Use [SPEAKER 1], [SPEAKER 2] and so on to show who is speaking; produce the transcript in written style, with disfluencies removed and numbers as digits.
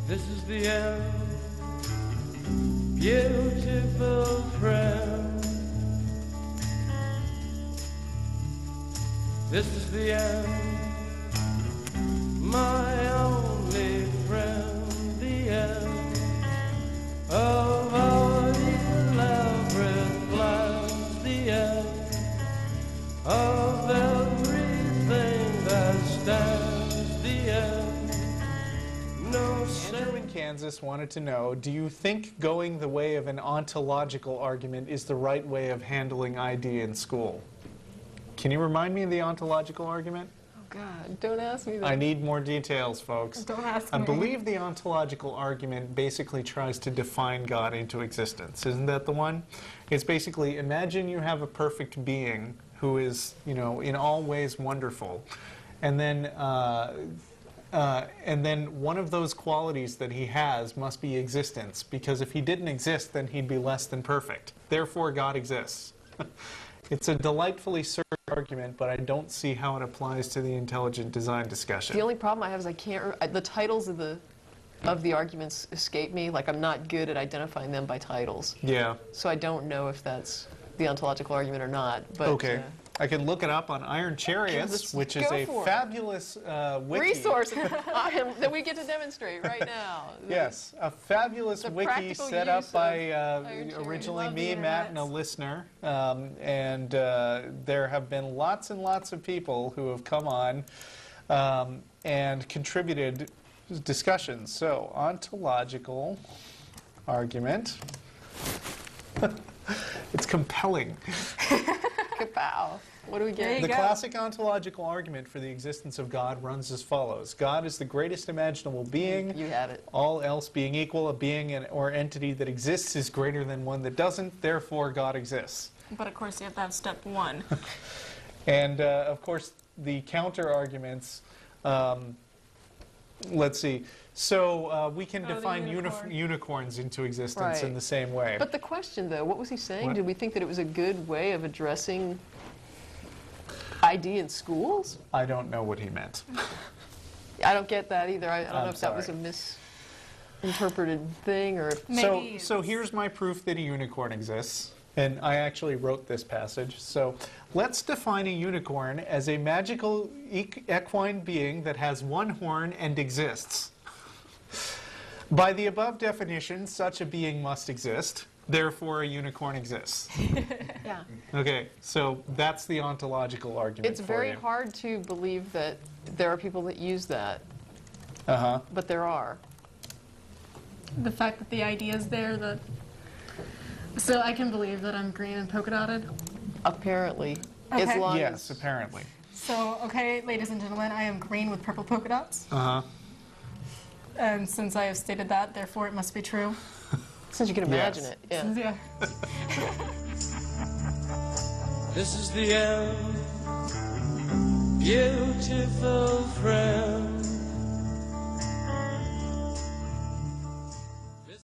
[SPEAKER 1] This is the end, beautiful friend. This is the end, my only friend, the end of all elaborate plans, the end of everything that stands, the end.
[SPEAKER 2] Andrew in Kansas wanted to know, do you think going the way of an ontological argument is the right way of handling ID in school? Can you remind me of the ontological argument?
[SPEAKER 3] Oh, God, don't ask me that.
[SPEAKER 2] I need more details, folks.
[SPEAKER 4] Don't ask me.
[SPEAKER 2] I believe the ontological argument basically tries to define God into existence. Isn't that the one? It's basically, imagine you have a perfect being who is, you know, in all ways wonderful. And then one of those qualities that he has must be existence, because if he didn't exist, then he'd be less than perfect. Therefore, God exists. It's a delightfully certain argument, but I don't see how it applies to the intelligent design discussion.
[SPEAKER 3] The only problem I have is I can't. The titles of the arguments escape me. Like, I'm not good at identifying them by titles.
[SPEAKER 2] Yeah.
[SPEAKER 3] So I don't know if that's the ontological argument or not. But,
[SPEAKER 2] okay. I can look it up on Iron Chariots, which is a fabulous wiki.
[SPEAKER 3] Resource that we get to demonstrate right now.
[SPEAKER 2] Yes, a fabulous wiki set up by originally me, Matt, and a listener. And there have been lots and lots of people who have come on and contributed discussions. So, ontological argument. It's compelling.
[SPEAKER 3] Kapow. What do we get?
[SPEAKER 2] The classic ontological argument for the existence of God runs as follows. God is the greatest imaginable being.
[SPEAKER 3] You have it.
[SPEAKER 2] All else being equal, a being or entity that exists is greater than one that doesn't. Therefore, God exists.
[SPEAKER 4] But of course, you have to have step one.
[SPEAKER 2] And of course, the counter arguments. Let's see. So we can define unicorns into existence in the same way.
[SPEAKER 3] But the question, though, what was he saying?
[SPEAKER 2] What?
[SPEAKER 3] Did we think that it was a good way of addressing ID in schools?
[SPEAKER 2] I don't know what he meant.
[SPEAKER 3] I don't get that either. I don't know if
[SPEAKER 2] sorry.
[SPEAKER 3] that was a misinterpreted thing or if...
[SPEAKER 2] So here's my proof that a unicorn exists. And I actually wrote this passage. So let's define a unicorn as a magical equine being that has one horn and exists. By the above definition, such a being must exist. Therefore, a unicorn exists.
[SPEAKER 3] Yeah.
[SPEAKER 2] Okay, so that's the ontological argument.
[SPEAKER 3] It's very hard to believe that there are people that use that.
[SPEAKER 2] Uh-huh.
[SPEAKER 3] But there are.
[SPEAKER 4] The fact that the idea is there, that... So I can believe that I'm green and polka dotted?
[SPEAKER 3] Apparently.
[SPEAKER 4] Okay.
[SPEAKER 3] As long
[SPEAKER 2] Yes, apparently.
[SPEAKER 4] So, okay, ladies and gentlemen, I am green with purple polka dots.
[SPEAKER 2] Uh-huh.
[SPEAKER 4] And since I have stated that, therefore it must be true.
[SPEAKER 3] Since you can imagine it, yeah.
[SPEAKER 4] Yeah.
[SPEAKER 1] This is the end, beautiful friend.